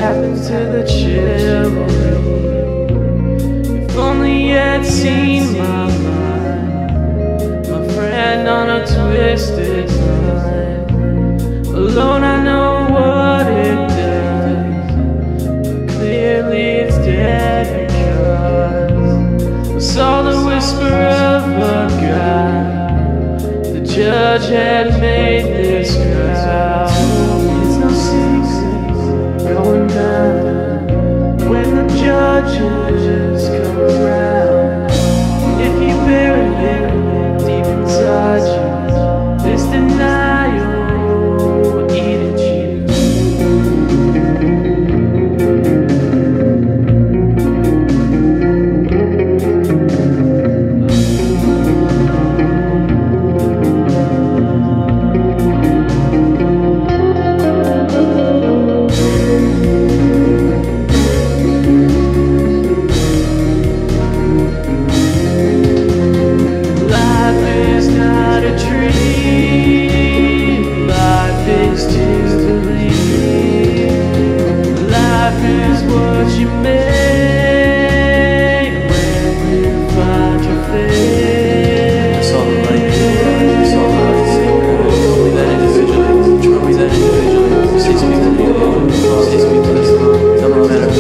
happened to the chivalry? If only you had seen my mind, my friend on a twisted line. Alone I know what it does, but clearly it's dead because I saw the whisper of a God. The judge had made this crowd. It's no secret going down when the judges come around. If you bury it deep inside you, this denial will eat at you. What you made when you find your fate. I saw the light, I saw the light, told me that individually, told me that individually, 6 feet to the alone, 6 feet to the sun, tell me no matter